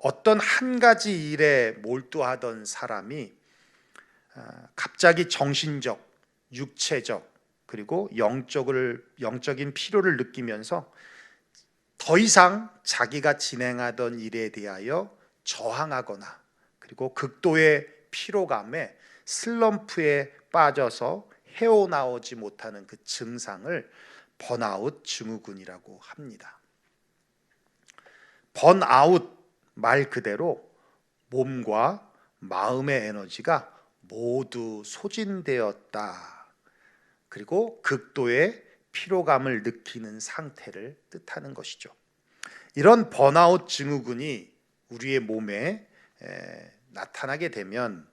어떤 한 가지 일에 몰두하던 사람이 갑자기 정신적, 육체적, 그리고 영적인 피로를 느끼면서 더 이상 자기가 진행하던 일에 대하여 저항하거나, 그리고 극도의 피로감에 슬럼프에 빠져서 헤어나오지 못하는 그 증상을 번아웃 증후군이라고 합니다. 번아웃 말 그대로 몸과 마음의 에너지가 모두 소진되었다, 그리고 극도의 피로감을 느끼는 상태를 뜻하는 것이죠. 이런 번아웃 증후군이 우리의 몸에 나타나게 되면,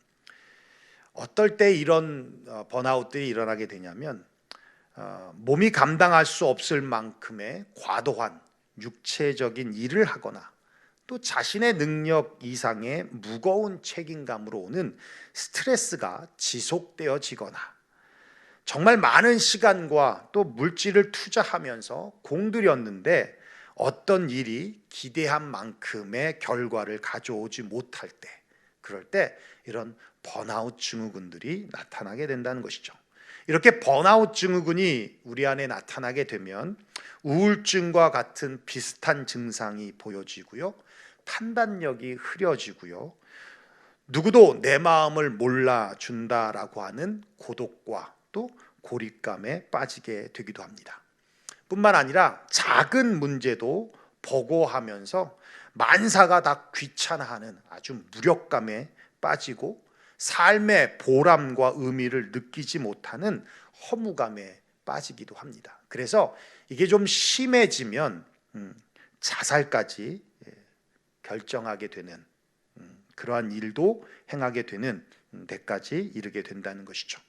어떨 때 이런 번아웃들이 일어나게 되냐면, 몸이 감당할 수 없을 만큼의 과도한 육체적인 일을 하거나, 또 자신의 능력 이상의 무거운 책임감으로 오는 스트레스가 지속되어지거나, 정말 많은 시간과 또 물질을 투자하면서 공들였는데 어떤 일이 기대한 만큼의 결과를 가져오지 못할 때, 그럴 때 이런 번아웃 증후군들이 나타나게 된다는 것이죠. 이렇게 번아웃 증후군이 우리 안에 나타나게 되면 우울증과 같은 비슷한 증상이 보여지고요, 판단력이 흐려지고요, 누구도 내 마음을 몰라준다라고 하는 고독과 또 고립감에 빠지게 되기도 합니다. 뿐만 아니라 작은 문제도 버거워하면서 만사가 다 귀찮아하는 아주 무력감에 빠지고, 삶의 보람과 의미를 느끼지 못하는 허무감에 빠지기도 합니다. 그래서 이게 좀 심해지면 자살까지 결정하게 되는, 그러한 일도 행하게 되는 데까지 이르게 된다는 것이죠.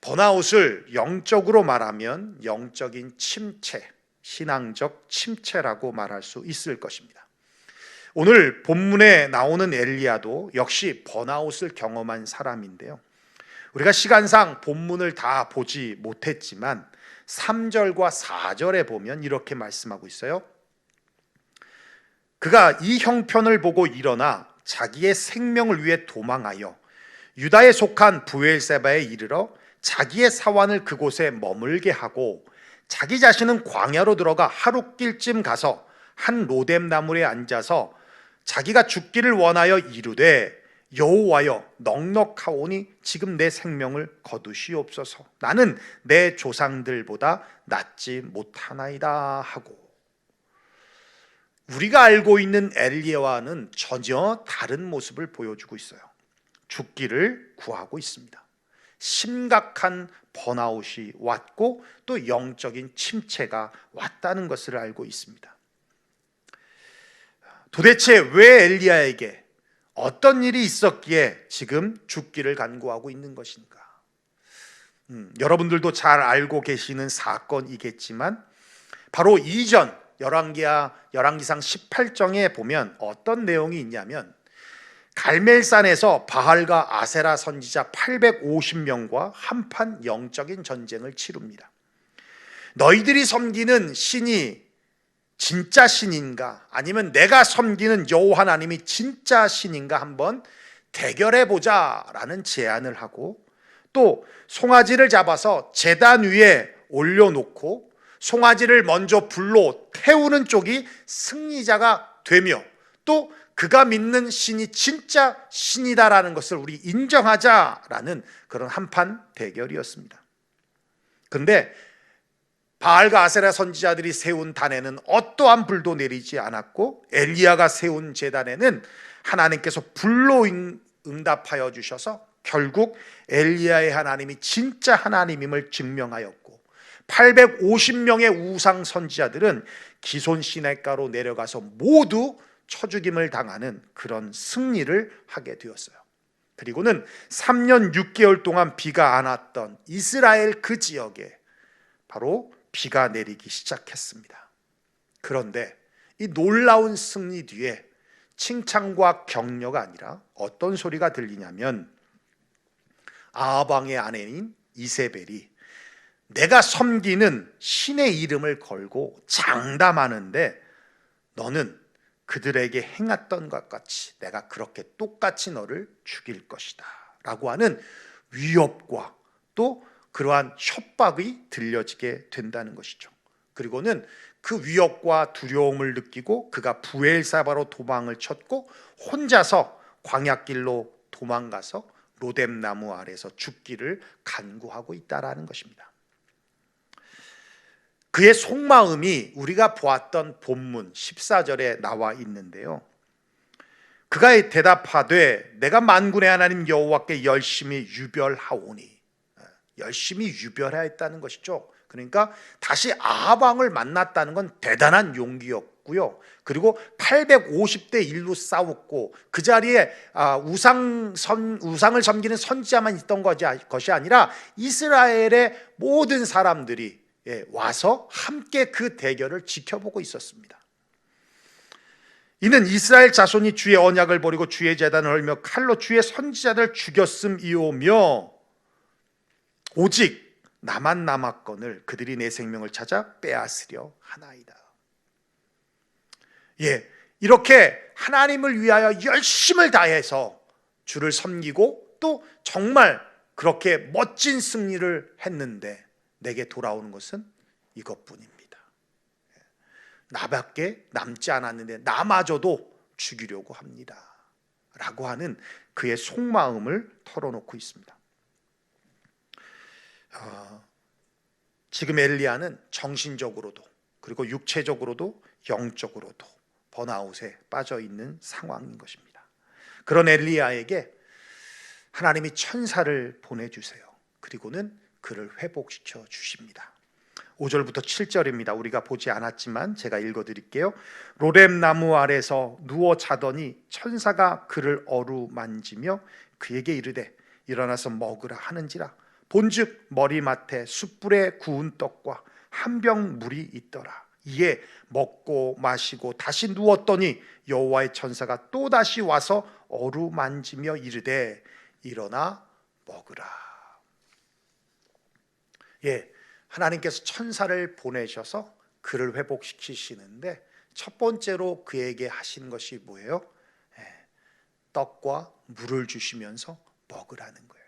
번아웃을 영적으로 말하면 영적인 침체, 신앙적 침체라고 말할 수 있을 것입니다. 오늘 본문에 나오는 엘리야도 역시 번아웃을 경험한 사람인데요, 우리가 시간상 본문을 다 보지 못했지만 3절과 4절에 보면 이렇게 말씀하고 있어요. 그가 이 형편을 보고 일어나 자기의 생명을 위해 도망하여 유다에 속한 브엘세바에 이르러 자기의 사환을 그곳에 머물게 하고, 자기 자신은 광야로 들어가 하룻길쯤 가서 한 로뎀 나무에 앉아서 자기가 죽기를 원하여 이르되, 여호와여, 넉넉하오니 지금 내 생명을 거두시옵소서. 나는 내 조상들보다 낫지 못하나이다 하고, 우리가 알고 있는 엘리야와는 전혀 다른 모습을 보여주고 있어요. 죽기를 구하고 있습니다. 심각한 번아웃이 왔고 또 영적인 침체가 왔다는 것을 알고 있습니다. 도대체 왜 엘리야에게 어떤 일이 있었기에 지금 죽기를 간구하고 있는 것인가? 여러분들도 잘 알고 계시는 사건이겠지만, 바로 이전 열왕기상 18장에 보면 어떤 내용이 있냐면, 갈멜산에서 바알과 아세라 선지자 850명과 한판 영적인 전쟁을 치릅니다. 너희들이 섬기는 신이 진짜 신인가, 아니면 내가 섬기는 여호와 하나님이 진짜 신인가 한번 대결해 보자라는 제안을 하고, 또 송아지를 잡아서 제단 위에 올려놓고 송아지를 먼저 불로 태우는 쪽이 승리자가 되며, 또 그가 믿는 신이 진짜 신이다라는 것을 우리 인정하자라는 그런 한판 대결이었습니다. 그런데 바알과 아세라 선지자들이 세운 단에는 어떠한 불도 내리지 않았고, 엘리야가 세운 제단에는 하나님께서 불로 응답하여 주셔서 결국 엘리야의 하나님이 진짜 하나님임을 증명하였고, 850명의 우상 선지자들은 기손 시냇가로 내려가서 모두 쳐죽임을 당하는 그런 승리를 하게 되었어요. 그리고는 3년 6개월 동안 비가 안 왔던 이스라엘 그 지역에 바로 비가 내리기 시작했습니다. 그런데 이 놀라운 승리 뒤에 칭찬과 격려가 아니라 어떤 소리가 들리냐면, 아합 왕의 아내인 이세벨이 내가 섬기는 신의 이름을 걸고 장담하는데 너는 그들에게 행했던 것 같이 내가 그렇게 똑같이 너를 죽일 것이다 라고 하는 위협과 또 그러한 협박이 들려지게 된다는 것이죠. 그리고는 그 위협과 두려움을 느끼고 그가 부엘사바로 도망을 쳤고 혼자서 광야길로 도망가서 로뎀나무 아래서 죽기를 간구하고 있다라는 것입니다. 그의 속마음이 우리가 보았던 본문 14절에 나와 있는데요. 그가 대답하되 내가 만군의 하나님 여호와께 열심히 유별하오니, 열심히 유별하였다는 것이죠. 그러니까 다시 아합 왕을 만났다는 건 대단한 용기였고요. 그리고 850대 1로 싸웠고 그 자리에 우상을 섬기는 선지자만 있던 것이 아니라 이스라엘의 모든 사람들이 와서 함께 그 대결을 지켜보고 있었습니다. 이는 이스라엘 자손이 주의 언약을 버리고 주의 제단을 헐며 칼로 주의 선지자들을 죽였음이오며 오직 나만 남았거늘 그들이 내 생명을 찾아 빼앗으려 하나이다. 이렇게 하나님을 위하여 열심을 다해서 주를 섬기고 또 정말 그렇게 멋진 승리를 했는데 내게 돌아오는 것은 이것뿐입니다. 나밖에 남지 않았는데 나마저도 죽이려고 합니다 라고 하는 그의 속마음을 털어놓고 있습니다. 지금 엘리야는 정신적으로도 그리고 육체적으로도 영적으로도 번아웃에 빠져 있는 상황인 것입니다. 그런 엘리야에게 하나님이 천사를 보내주세요. 그리고는 그를 회복시켜 주십니다. 5절부터 7절입니다. 우리가 보지 않았지만 제가 읽어드릴게요. 로뎀나무 아래서 누워 자더니 천사가 그를 어루만지며 그에게 이르되 일어나서 먹으라 하는지라. 본즉 머리맡에 숯불에 구운 떡과 한 병 물이 있더라. 이에 먹고 마시고 다시 누웠더니 여호와의 천사가 또다시 와서 어루만지며 이르되 일어나 먹으라. 하나님께서 천사를 보내셔서 그를 회복시키시는데 첫 번째로 그에게 하신 것이 뭐예요? 떡과 물을 주시면서 먹으라는 거예요.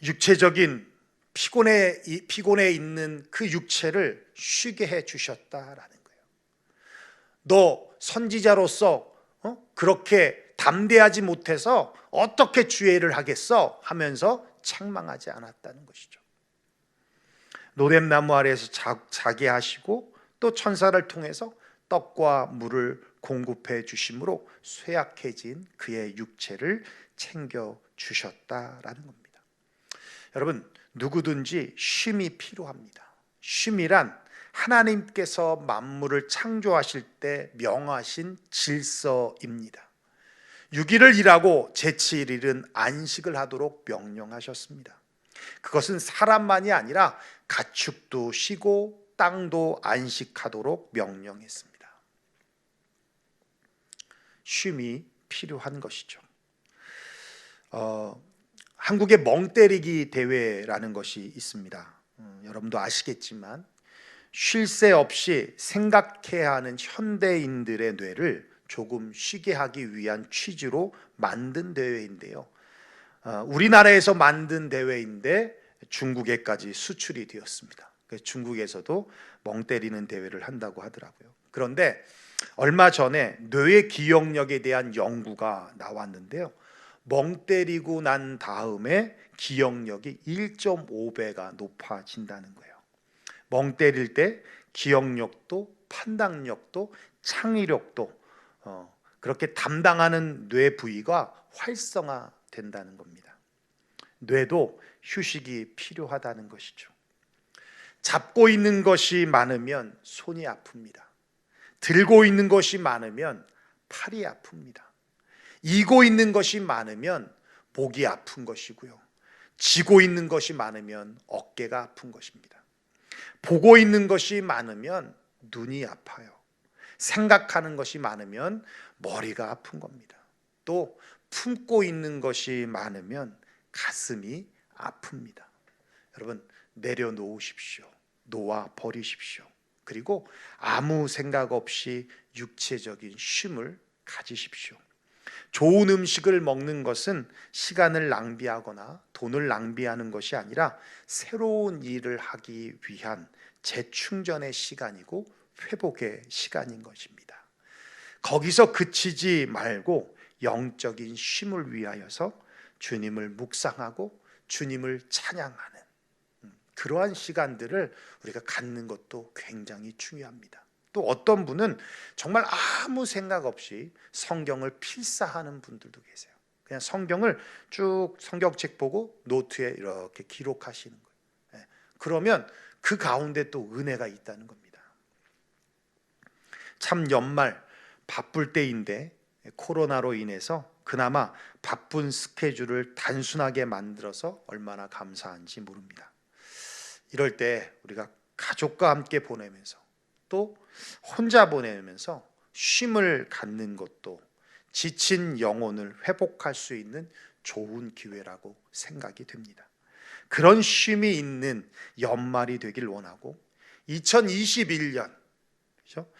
육체적인 피곤해 있는 그 육체를 쉬게 해 주셨다라는 거예요. 너 선지자로서 그렇게 담대하지 못해서 어떻게 주의를 하겠어? 하면서 책망하지 않았다는 것이죠. 로뎀나무 아래에서 자게 하시고 또 천사를 통해서 떡과 물을 공급해 주심으로 쇠약해진 그의 육체를 챙겨 주셨다라는 겁니다. 여러분, 누구든지 쉼이 필요합니다. 쉼이란 하나님께서 만물을 창조하실 때 명하신 질서입니다. 6일을 일하고 제7일은 안식을 하도록 명령하셨습니다. 그것은 사람만이 아니라 가축도 쉬고 땅도 안식하도록 명령했습니다. 쉼이 필요한 것이죠. 한국의 멍때리기 대회라는 것이 있습니다. 여러분도 아시겠지만 쉴 새 없이 생각해야 하는 현대인들의 뇌를 조금 쉬게 하기 위한 취지로 만든 대회인데요. 우리나라에서 만든 대회인데 중국에까지 수출이 되었습니다. 중국에서도 멍 때리는 대회를 한다고 하더라고요. 그런데 얼마 전에 뇌의 기억력에 대한 연구가 나왔는데요. 멍 때리고 난 다음에 기억력이 1.5배가 높아진다는 거예요. 멍 때릴 때 기억력도 판단력도 창의력도 그렇게 담당하는 뇌 부위가 활성화된다는 겁니다. 뇌도 휴식이 필요하다는 것이죠. 잡고 있는 것이 많으면 손이 아픕니다. 들고 있는 것이 많으면 팔이 아픕니다. 이고 있는 것이 많으면 목이 아픈 것이고요. 지고 있는 것이 많으면 어깨가 아픈 것입니다. 보고 있는 것이 많으면 눈이 아파요. 생각하는 것이 많으면 머리가 아픈 겁니다. 또 품고 있는 것이 많으면 가슴이 아픕니다. 여러분, 내려놓으십시오. 놓아 버리십시오. 그리고 아무 생각 없이 육체적인 쉼을 가지십시오. 좋은 음식을 먹는 것은 시간을 낭비하거나 돈을 낭비하는 것이 아니라 새로운 일을 하기 위한 재충전의 시간이고 회복의 시간인 것입니다. 거기서 그치지 말고 영적인 쉼을 위하여서 주님을 묵상하고 주님을 찬양하는 그러한 시간들을 우리가 갖는 것도 굉장히 중요합니다. 또 어떤 분은 정말 아무 생각 없이 성경을 필사하는 분들도 계세요. 그냥 성경을 쭉 성경책 보고 노트에 이렇게 기록하시는 거예요. 그러면 그 가운데 또 은혜가 있다는 겁니다. 참 연말 바쁠 때인데 코로나로 인해서 그나마 바쁜 스케줄을 단순하게 만들어서 얼마나 감사한지 모릅니다. 이럴 때 우리가 가족과 함께 보내면서 또 혼자 보내면서 쉼을 갖는 것도 지친 영혼을 회복할 수 있는 좋은 기회라고 생각이 됩니다. 그런 쉼이 있는 연말이 되길 원하고 2021년 그렇죠?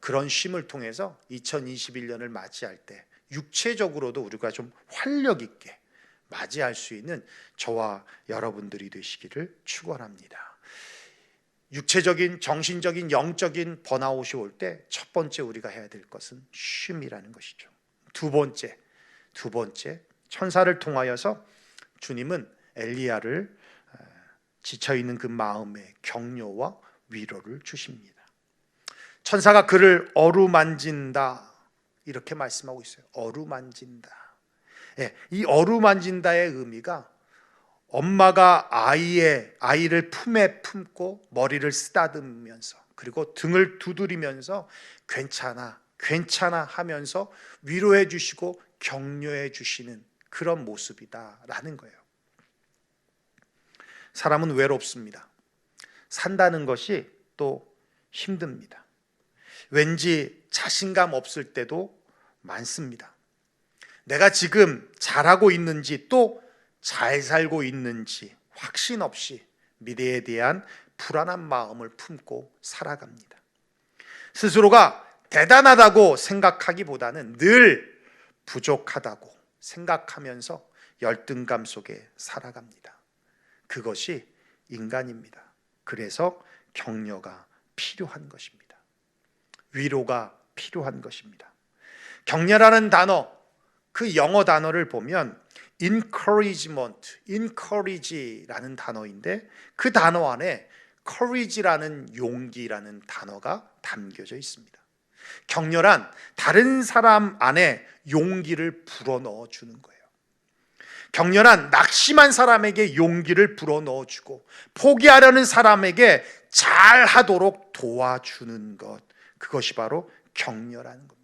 그런 쉼을 통해서 2021년을 맞이할 때 육체적으로도 우리가 좀 활력 있게 맞이할 수 있는 저와 여러분들이 되시기를 축원합니다. 육체적인, 정신적인, 영적인 번아웃이 올 때 첫 번째 우리가 해야 될 것은 쉼이라는 것이죠. 두 번째 천사를 통하여서 주님은 엘리야를 지쳐있는 그 마음에 격려와 위로를 주십니다. 천사가 그를 어루만진다 이렇게 말씀하고 있어요. 어루만진다. 이 어루만진다의 의미가 엄마가 아이를 품에 품고 머리를 쓰다듬으면서 그리고 등을 두드리면서 괜찮아 하면서 위로해 주시고 격려해 주시는 그런 모습이다라는 거예요. 사람은 외롭습니다. 산다는 것이 또 힘듭니다. 왠지 자신감 없을 때도 많습니다. 내가 지금 잘하고 있는지 또 잘 살고 있는지 확신 없이 미래에 대한 불안한 마음을 품고 살아갑니다. 스스로가 대단하다고 생각하기보다는 늘 부족하다고 생각하면서 열등감 속에 살아갑니다. 그것이 인간입니다. 그래서 격려가 필요한 것입니다. 위로가 필요한 것입니다. 격려라는 단어, 그 영어 단어를 보면 encourage라는 단어인데 그 단어 안에 courage라는 용기라는 단어가 담겨져 있습니다. 격려란 다른 사람 안에 용기를 불어넣어 주는 거예요. 격려란 낙심한 사람에게 용기를 불어넣어 주고 포기하려는 사람에게 잘하도록 도와주는 것, 그것이 바로 격려라는 겁니다.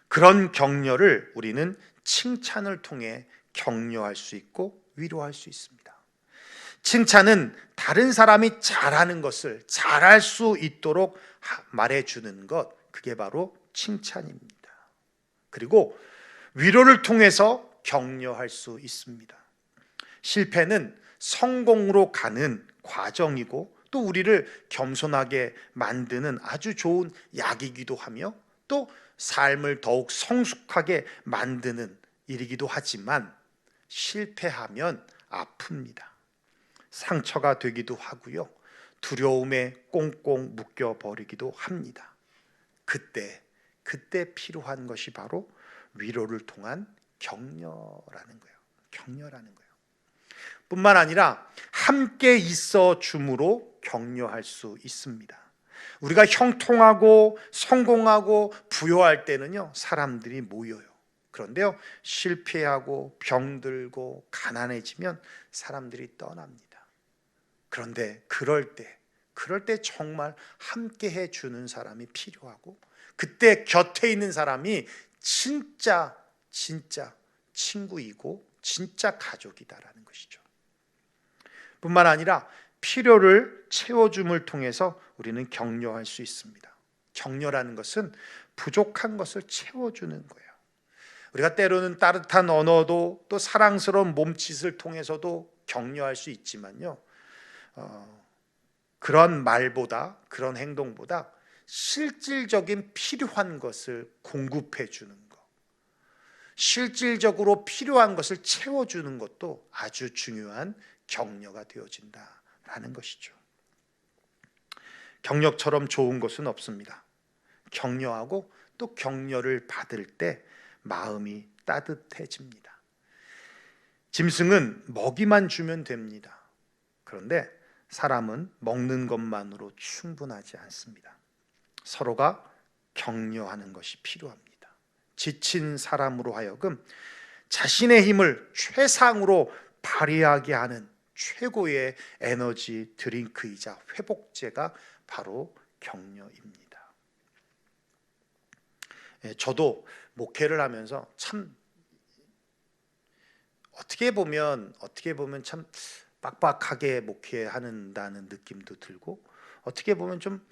그런 격려를 우리는 칭찬을 통해 격려할 수 있고 위로할 수 있습니다. 칭찬은 다른 사람이 잘하는 것을 잘할 수 있도록 말해주는 것, 그게 바로 칭찬입니다. 그리고 위로를 통해서 격려할 수 있습니다. 실패는 성공으로 가는 과정이고 또 우리를 겸손하게 만드는 아주 좋은 약이기도 하며 또 삶을 더욱 성숙하게 만드는 일이기도 하지만 실패하면 아픕니다. 상처가 되기도 하고요. 두려움에 꽁꽁 묶여버리기도 합니다. 그때 필요한 것이 바로 위로를 통한 격려라는 거예요. 뿐만 아니라 함께 있어 줌으로 격려할 수 있습니다. 우리가 형통하고 성공하고 부여할 때는요, 사람들이 모여요. 그런데요, 실패하고 병들고 가난해지면 사람들이 떠납니다. 그런데 그럴 때 정말 함께 해주는 사람이 필요하고 그때 곁에 있는 사람이 진짜 친구이고 진짜 가족이다라는 것이죠. 뿐만 아니라 필요를 채워줌을 통해서 우리는 격려할 수 있습니다. 격려라는 것은 부족한 것을 채워주는 거예요. 우리가 때로는 따뜻한 언어도 또 사랑스러운 몸짓을 통해서도 격려할 수 있지만요, 그런 말보다, 그런 행동보다 실질적인 필요한 것을 공급해 주는 것, 실질적으로 필요한 것을 채워주는 것도 아주 중요한 격려가 되어진다라는 것이죠. 격려처럼 좋은 것은 없습니다. 격려하고 또 격려를 받을 때 마음이 따뜻해집니다. 짐승은 먹이만 주면 됩니다. 그런데 사람은 먹는 것만으로 충분하지 않습니다. 서로가 격려하는 것이 필요합니다. 지친 사람으로 하여금 자신의 힘을 최상으로 발휘하게 하는 최고의 에너지 드링크이자 회복제가 바로 격려입니다. 저도 목회를 하면서 참 어떻게 보면 참 빡빡하게 목회한다는 느낌도 들고, 어떻게 보면 좀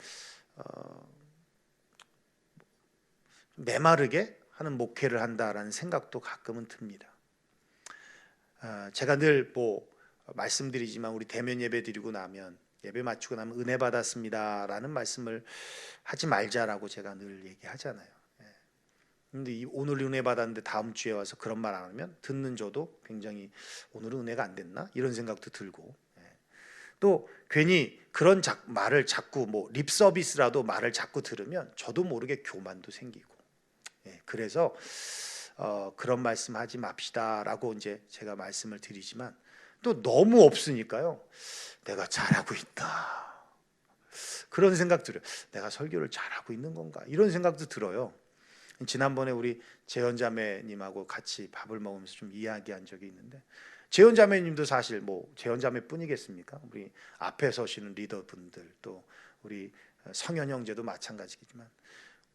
메마르게 하는 목회를 한다라는 생각도 가끔은 듭니다. 제가 늘 말씀드리지만 우리 대면 예배 드리고 나면, 예배 마치고 나면 은혜 받았습니다라는 말씀을 하지 말자라고 제가 늘 얘기하잖아요. 근데 오늘 은혜 받았는데 다음 주에 와서 그런 말 안 하면 듣는 저도 굉장히 오늘은 은혜가 안 됐나 이런 생각도 들고, 또 괜히 그런 말을 자꾸 립 서비스라도 말을 자꾸 들으면 저도 모르게 교만도 생기고, 그래서 그런 말씀하지 맙시다라고 이제 제가 말씀을 드리지만, 또 너무 없으니까요, 내가 잘하고 있다 그런 생각 들어요. 내가 설교를 잘하고 있는 건가 이런 생각도 들어요. 지난번에 우리 재현자매님하고 같이 밥을 먹으면서 좀 이야기한 적이 있는데, 재현자매님도 사실 재현자매뿐이겠습니까? 우리 앞에 서시는 리더분들, 또 우리 성현 형제도 마찬가지겠지만,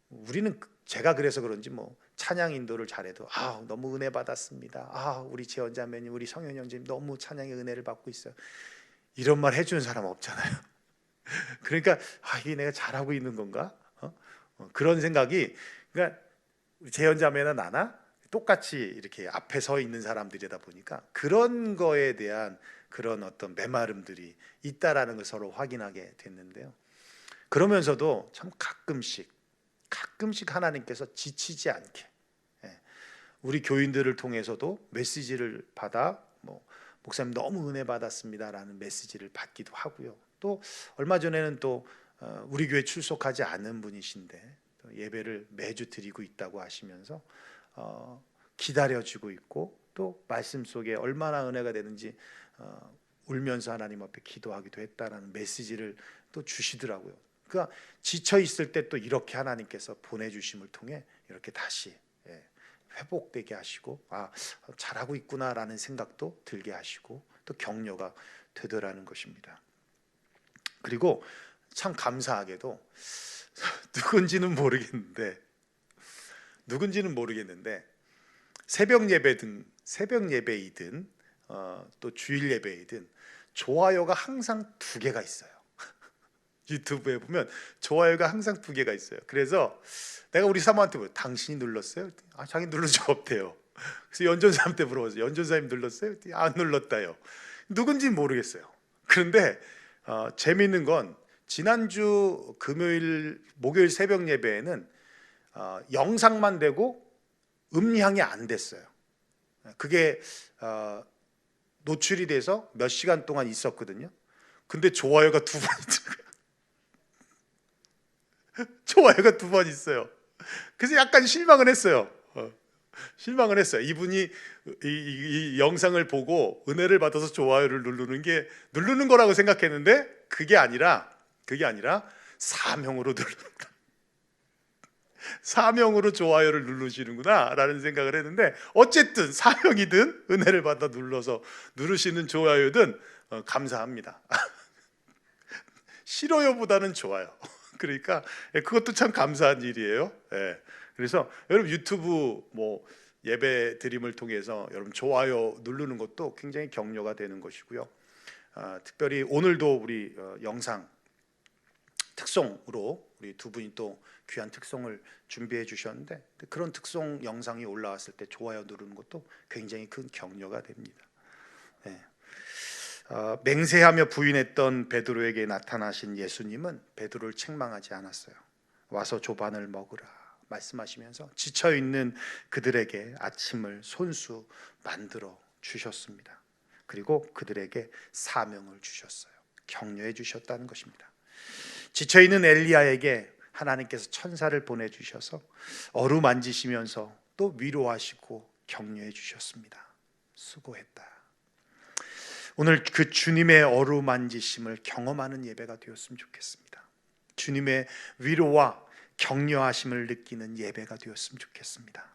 우리는 제가 그래서 그런지 찬양 인도를 잘해도 너무 은혜 받았습니다. 우리 재현자매님, 우리 성현 형제님 너무 찬양의 은혜를 받고 있어요. 이런 말 해주는 사람 없잖아요. 그러니까 이게 내가 잘하고 있는 건가? 그런 생각이, 그러니까 재현자매나 나나 똑같이 이렇게 앞에 서 있는 사람들이다 보니까 그런 거에 대한 그런 어떤 메마름들이 있다라는 걸 서로 확인하게 됐는데요. 그러면서도 참 가끔씩 하나님께서 지치지 않게, 우리 교인들을 통해서도 메시지를 받아 목사님 너무 은혜 받았습니다라는 메시지를 받기도 하고요. 또 얼마 전에는 또 우리 교회 출석하지 않은 분이신데 예배를 매주 드리고 있다고 하시면서 기다려주고 있고, 또 말씀 속에 얼마나 은혜가 되는지 울면서 하나님 앞에 기도하기도 했다라는 메시지를 또 주시더라고요. 그러니까 지쳐 있을 때 또 이렇게 하나님께서 보내주심을 통해 이렇게 다시 회복되게 하시고, 잘하고 있구나라는 생각도 들게 하시고, 또 격려가 되더라는 것입니다. 그리고 참 감사하게도 누군지는 모르겠는데 새벽 예배이든 또 주일 예배이든 좋아요가 항상 2개가 있어요. 유튜브에 보면 좋아요가 항상 2개가 있어요. 그래서 내가 우리 사모한테 물어요. 당신이 눌렀어요? 자기 누른 적 없대요. 그래서 연전사님한테 물어봤어요. 연전사님 눌렀어요? 안 눌렀다요. 누군지는 모르겠어요. 그런데 재미있는 건 지난주 목요일 새벽 예배에는 영상만 되고 음향이 안 됐어요. 그게 노출이 돼서 몇 시간 동안 있었거든요. 근데 좋아요가 2번 좋아요가 2번 있어요. 그래서 약간 실망을 했어요. 이분이 이 영상을 보고 은혜를 받아서 좋아요를 누르는 거라고 생각했는데, 그게 아니라 사명으로 사명으로 좋아요를 누르시는구나 라는 생각을 했는데, 어쨌든 사명이든 은혜를 받아 누르시는 좋아요든 감사합니다. 싫어요보다는 좋아요. 그러니까 그것도 참 감사한 일이에요. 그래서 여러분 유튜브 예배 드림을 통해서 여러분 좋아요 누르는 것도 굉장히 격려가 되는 것이고요. 특별히 오늘도 우리 영상 특송으로 우리 두 분이 또 귀한 특송을 준비해 주셨는데, 그런 특송 영상이 올라왔을 때 좋아요 누르는 것도 굉장히 큰 격려가 됩니다. 맹세하며 부인했던 베드로에게 나타나신 예수님은 베드로를 책망하지 않았어요. 와서 조반을 먹으라 말씀하시면서 지쳐있는 그들에게 아침을 손수 만들어 주셨습니다. 그리고 그들에게 사명을 주셨어요. 격려해 주셨다는 것입니다. 지쳐있는 엘리야에게 하나님께서 천사를 보내주셔서 어루만지시면서 또 위로하시고 격려해 주셨습니다. 수고했다. 오늘 그 주님의 어루만지심을 경험하는 예배가 되었으면 좋겠습니다. 주님의 위로와 격려하심을 느끼는 예배가 되었으면 좋겠습니다.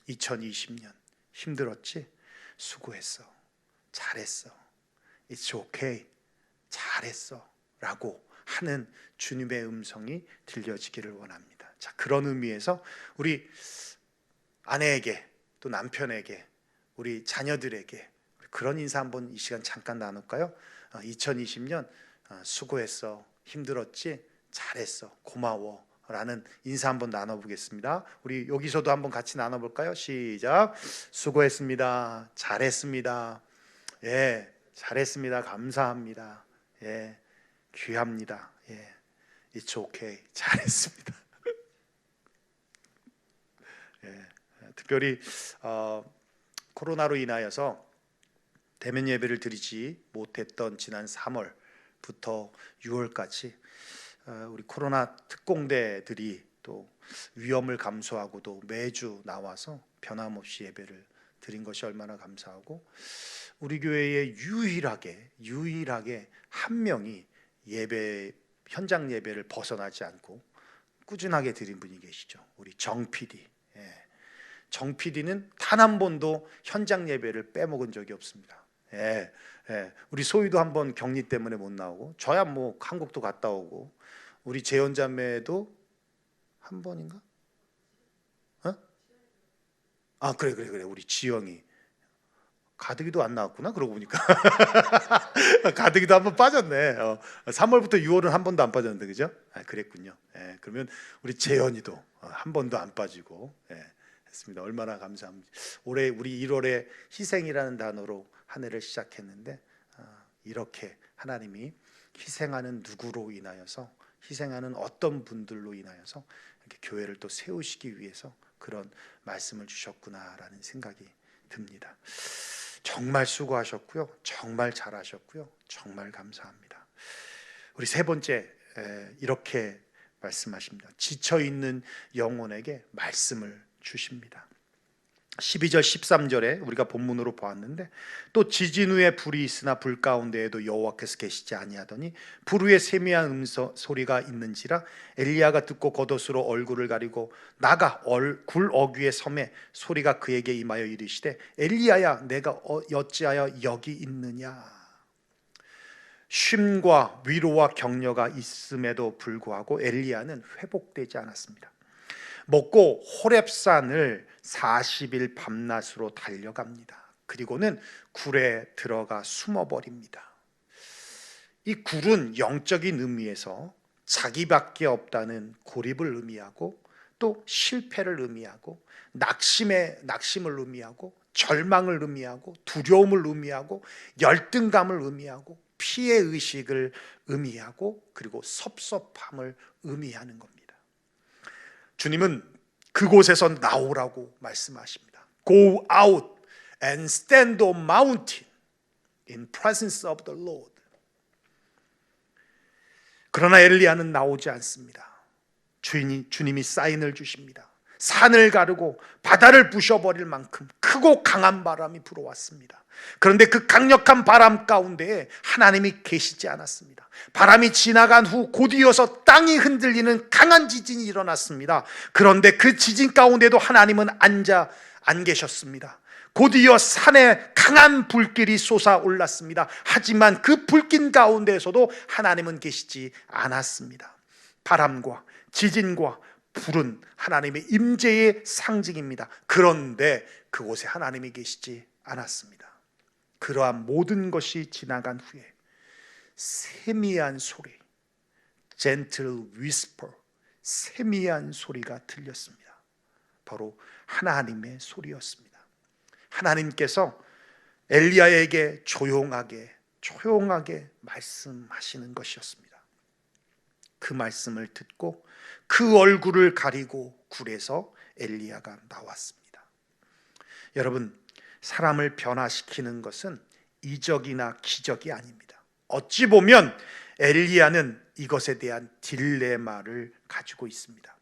2020년 힘들었지? 수고했어. 잘했어. It's okay. 잘했어. 라고 하는 주님의 음성이 들려지기를 원합니다. 자, 그런 의미에서 우리 아내에게 또 남편에게 우리 자녀들에게 그런 인사 한번 이 시간 잠깐 나눌까요? 2020년 수고했어. 힘들었지? 잘했어. 고마워. 라는 인사 한번 나눠보겠습니다. 우리 여기서도 한번 같이 나눠볼까요? 시작. 수고했습니다. 잘했습니다. 예, 잘했습니다. 감사합니다. 예, 귀합니다. 예, It's okay. 잘했습니다. 예, 특별히 코로나로 인하여서 대면 예배를 드리지 못했던 지난 3월부터 6월까지 우리 코로나 특공대들이 또 위험을 감수하고도 매주 나와서 변함없이 예배를 드린 것이 얼마나 감사하고, 우리 교회에 유일하게 한 명이 예배 현장 예배를 벗어나지 않고 꾸준하게 드린 분이 계시죠. 우리 정 PD. 정 PD는 단 한 번도 현장 예배를 빼먹은 적이 없습니다. 우리 소희도 한 번 격리 때문에 못 나오고, 저야 뭐 한국도 갔다 오고, 우리 재현 자매도 한 번인가? 그래. 우리 지영이 가득이도 안 나왔구나. 그러고 보니까 가득이도 한 번 빠졌네. 3월부터 6월은 한 번도 안 빠졌는데, 그죠? 그랬군요. 그러면 우리 재현이도 한 번도 안 빠지고 했습니다. 얼마나 감사합니다. 올해 우리 1월에 희생이라는 단어로 한 해를 시작했는데, 이렇게 하나님이 희생하는 누구로 인하여서, 희생하는 어떤 분들로 인하여서 이렇게 교회를 또 세우시기 위해서 그런 말씀을 주셨구나라는 생각이 듭니다. 정말 수고하셨고요. 정말 잘하셨고요. 정말 감사합니다. 우리 세 번째, 이렇게 말씀하십니다. 지쳐있는 영혼에게 말씀을 주십니다. 12절 13절에 우리가 본문으로 보았는데, 또 지진 후에 불이 있으나 불 가운데에도 여호와께서 계시지 아니하더니 불 위에 세미한 소리가 있는지라 엘리야가 듣고 겉옷으로 얼굴을 가리고 나가 굴 어귀에 섬에 소리가 그에게 임하여 이르시되 엘리야야 내가 어찌하여 여기 있느냐. 쉼과 위로와 격려가 있음에도 불구하고 엘리야는 회복되지 않았습니다. 먹고 호렙산을 40일 밤낮으로 달려갑니다. 그리고는 굴에 들어가 숨어버립니다. 이 굴은 영적인 의미에서 자기밖에 없다는 고립을 의미하고, 또 실패를 의미하고, 낙심을 의미하고, 절망을 의미하고, 두려움을 의미하고, 열등감을 의미하고, 피해의식을 의미하고, 그리고 섭섭함을 의미하는 겁니다. 주님은 그곳에서 나오라고 말씀하십니다. Go out and stand on mountain in presence of the Lord. 그러나 엘리야는 나오지 않습니다. 주님이 사인을 주십니다. 산을 가르고 바다를 부셔버릴 만큼 크고 강한 바람이 불어왔습니다. 그런데 그 강력한 바람 가운데에 하나님이 계시지 않았습니다. 바람이 지나간 후 곧이어서 땅이 흔들리는 강한 지진이 일어났습니다. 그런데 그 지진 가운데도 하나님은 안 계셨습니다. 곧이어 산에 강한 불길이 솟아올랐습니다. 하지만 그 불길 가운데에서도 하나님은 계시지 않았습니다. 바람과 지진과 불은 하나님의 임재의 상징입니다. 그런데 그곳에 하나님이 계시지 않았습니다. 그러한 모든 것이 지나간 후에 세미한 소리, gentle whisper, 세미한 소리가 들렸습니다. 바로 하나님의 소리였습니다. 하나님께서 엘리야에게 조용하게 조용하게 말씀하시는 것이었습니다. 그 말씀을 듣고 그 얼굴을 가리고 굴에서 엘리야가 나왔습니다. 여러분, 사람을 변화시키는 것은 이적이나 기적이 아닙니다. 어찌 보면 엘리야는 이것에 대한 딜레마를 가지고 있습니다.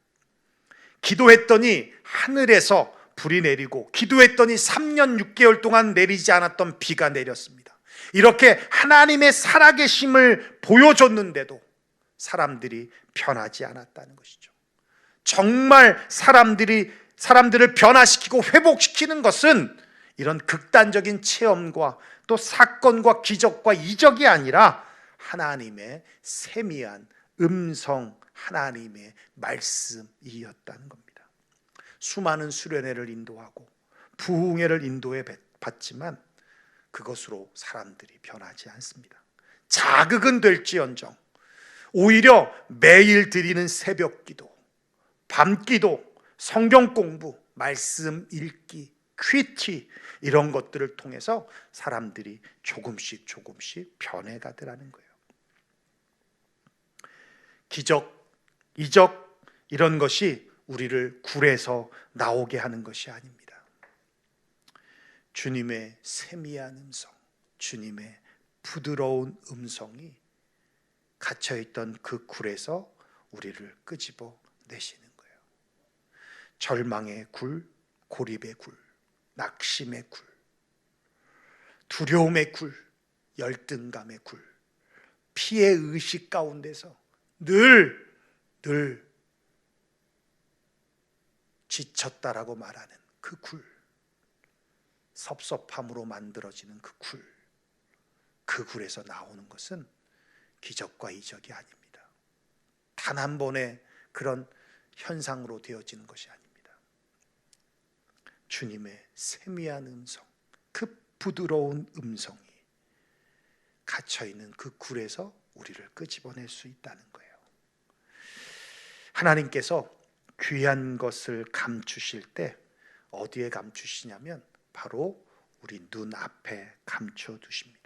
기도했더니 하늘에서 불이 내리고, 기도했더니 3년 6개월 동안 내리지 않았던 비가 내렸습니다. 이렇게 하나님의 살아계심을 보여줬는데도 사람들이 변하지 않았다는 것이죠. 정말 사람들을 변화시키고 회복시키는 것은 이런 극단적인 체험과 또 사건과 기적과 이적이 아니라 하나님의 세미한 음성, 하나님의 말씀이었다는 겁니다. 수많은 수련회를 인도하고 부흥회를 인도해 봤지만 그것으로 사람들이 변하지 않습니다. 자극은 될지언정 오히려 매일 드리는 새벽 기도, 밤 기도, 성경 공부, 말씀 읽기, 퀴티 이런 것들을 통해서 사람들이 조금씩 변해가더라는 거예요. 기적, 이적 이런 것이 우리를 굴에서 나오게 하는 것이 아닙니다. 주님의 세미한 음성, 주님의 부드러운 음성이 갇혀있던 그 굴에서 우리를 끄집어 내시는 거예요. 절망의 굴, 고립의 굴, 낙심의 굴, 두려움의 굴, 열등감의 굴, 피해 의식 가운데서 늘 지쳤다라고 말하는 그 굴, 섭섭함으로 만들어지는 그 굴, 그 굴에서 나오는 것은 기적과 이적이 아닙니다. 단 한 번의 그런 현상으로 되어지는 것이 아닙니다. 주님의 세미한 음성, 그 부드러운 음성이 갇혀있는 그 굴에서 우리를 끄집어낼 수 있다는 거예요. 하나님께서 귀한 것을 감추실 때 어디에 감추시냐면 바로 우리 눈앞에 감춰두십니다.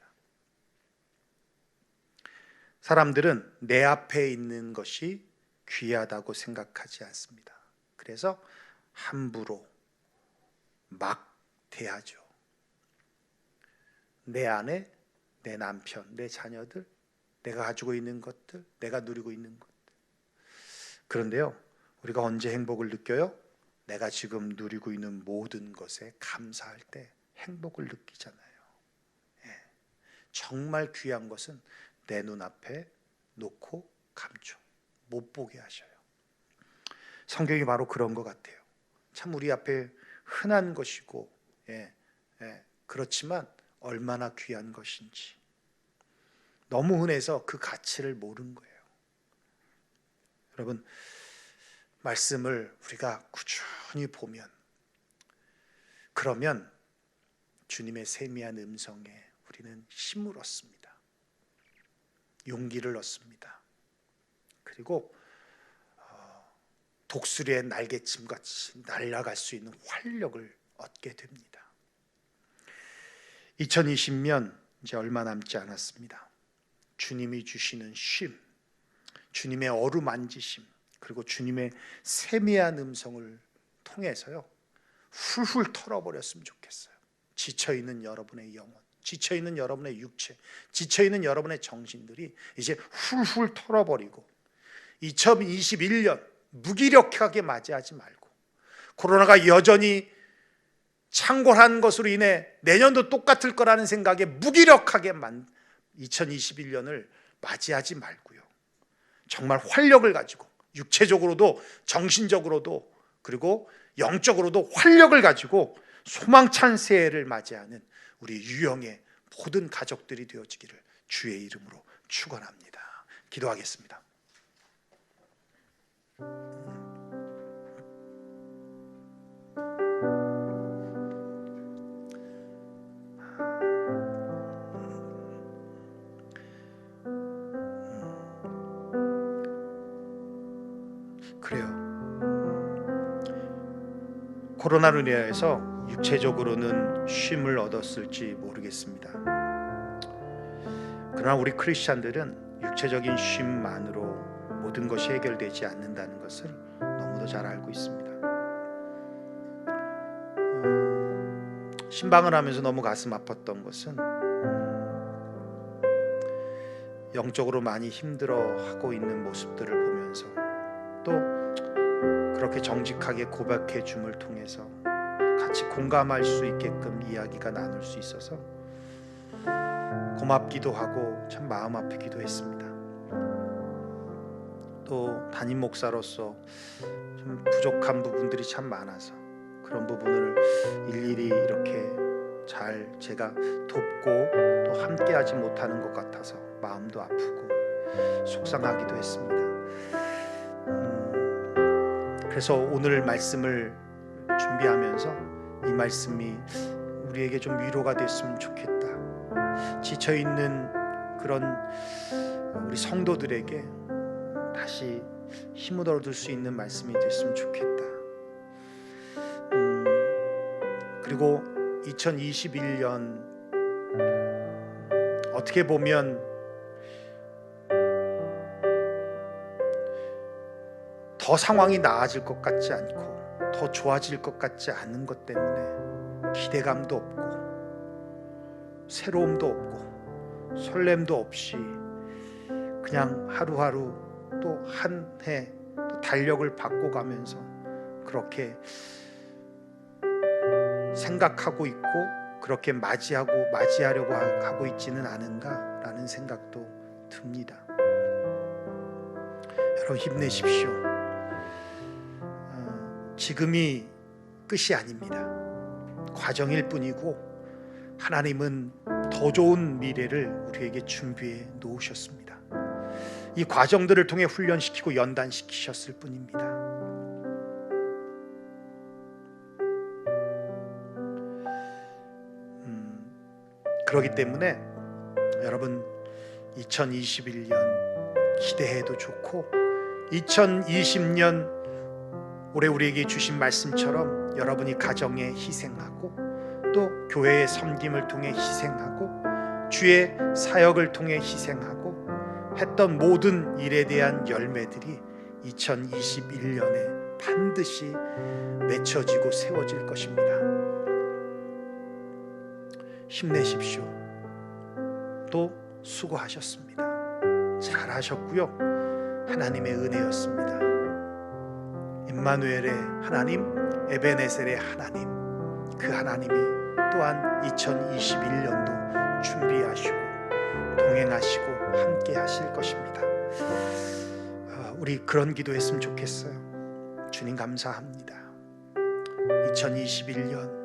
사람들은 내 앞에 있는 것이 귀하다고 생각하지 않습니다. 그래서 함부로 막 대하죠. 내 아내, 내 남편, 내 자녀들, 내가 가지고 있는 것들, 내가 누리고 있는 것들. 그런데요, 우리가 언제 행복을 느껴요? 내가 지금 누리고 있는 모든 것에 감사할 때 행복을 느끼잖아요. 예. 정말 귀한 것은 내 눈앞에 놓고 감춰 못 보게 하셔요. 성경이 바로 그런 것 같아요. 참 우리 앞에 흔한 것이고 그렇지만 얼마나 귀한 것인지 너무 흔해서 그 가치를 모르는 거예요. 여러분, 말씀을 우리가 꾸준히 보면, 그러면 주님의 세미한 음성에 우리는 힘을 얻습니다. 용기를 얻습니다. 그리고 독수리의 날개침같이 날아갈 수 있는 활력을 얻게 됩니다. 2020년 이제 얼마 남지 않았습니다. 주님이 주시는 쉼, 주님의 어루만지심, 그리고 주님의 세미한 음성을 통해서요 훌훌 털어버렸으면 좋겠어요. 지쳐있는 여러분의 영혼, 지쳐있는 여러분의 육체, 지쳐있는 여러분의 정신들이 이제 훌훌 털어버리고 2021년 무기력하게 맞이하지 말고, 코로나가 여전히 창궐한 것으로 인해 내년도 똑같을 거라는 생각에 무기력하게 2021년을 맞이하지 말고요, 정말 활력을 가지고 육체적으로도 정신적으로도 그리고 영적으로도 활력을 가지고 소망찬 새해를 맞이하는 우리 유영의 모든 가족들이 되어지기를 주의 이름으로 축원합니다. 기도하겠습니다. 그래요. 코로나로 인해서 육체적으로는 쉼을 얻었을지 모르겠습니다. 그러나 우리 크리스찬들은 육체적인 쉼만으로 모든 것이 해결되지 않는다는 것을 너무도 잘 알고 있습니다. 신방을 하면서 너무 가슴 아팠던 것은 영적으로 많이 힘들어하고 있는 모습들을 보면서 또 그렇게 정직하게 고백해 줌을 통해서 같이 공감할 수 있게끔 이야기가 나눌 수 있어서 고맙기도 하고 참 마음 아프기도 했습니다. 또 담임 목사로서 좀 부족한 부분들이 참 많아서 그런 부분을 일일이 이렇게 잘 제가 돕고 또 함께하지 못하는 것 같아서 마음도 아프고 속상하기도 했습니다. 그래서 오늘 말씀을 준비하면서 이 말씀이 우리에게 좀 위로가 됐으면 좋겠다. 지쳐있는 그런 우리 성도들에게 다시 힘을 얻을 수 있는 말씀이 됐으면 좋겠다. 그리고 2021년 어떻게 보면 더 상황이 나아질 것 같지 않고 더 좋아질 것 같지 않은 것 때문에 기대감도 없고 새로움도 없고 설렘도 없이 그냥 하루하루 또 한 해 달력을 바꿔가면서 그렇게 생각하고 있고 그렇게 맞이하려고 하고 있지는 않은가라는 생각도 듭니다. 여러분 힘내십시오. 지금이 끝이 아닙니다. 과정일 뿐이고 하나님은 더 좋은 미래를 우리에게 준비해 놓으셨습니다. 이 과정들을 통해 훈련시키고 연단시키셨을 뿐입니다. 그렇기 때문에 여러분 2021년 기대해도 좋고 2020년 올해 우리에게 주신 말씀처럼 여러분이 가정에 희생하고 또 교회의 섬김을 통해 희생하고 주의 사역을 통해 희생하고 했던 모든 일에 대한 열매들이 2021년에 반드시 맺혀지고 세워질 것입니다. 힘내십시오. 또 수고하셨습니다. 잘하셨고요. 하나님의 은혜였습니다. 임마누엘의 하나님, 에베네셀의 하나님, 그 하나님이 또한 2021년도 준비하시고 동행하시고 함께 하실 것입니다. 우리 그런 기도했으면 좋겠어요. 주님 감사합니다. 2021년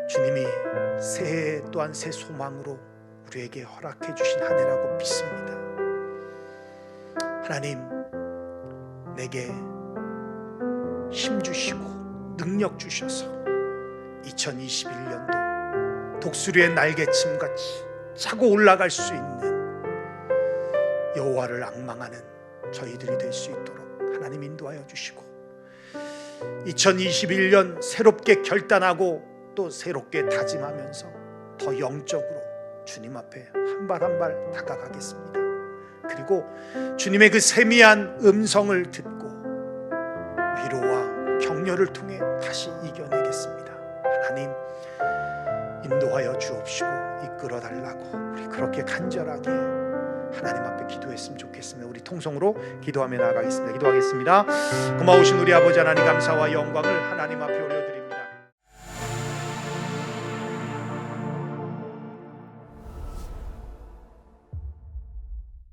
주님이 새해 또한 새 소망으로 우리에게 허락해 주신 한 해라고 믿습니다. 하나님, 내게 힘 주시고 능력 주셔서 2021년도 독수리의 날개침같이 차고 올라갈 수 있는 여호와를 앙망하는 저희들이 될 수 있도록 하나님 인도하여 주시고 2021년 새롭게 결단하고 또 새롭게 다짐하면서 더 영적으로 주님 앞에 한 발 한 발 다가가겠습니다. 그리고 주님의 그 세미한 음성을 듣고 위로와 격려를 통해 다시 이겨내겠습니다. 하나님 인도하여 주옵시고 이끌어 달라고 우리 그렇게 간절하게 하나님 앞에 기도했으면 좋겠습니다. 우리 통성으로 기도하며 나아가겠습니다. 기도하겠습니다. 고마우신 우리 아버지 하나님, 감사와 영광을 하나님 앞에 올려드립니다.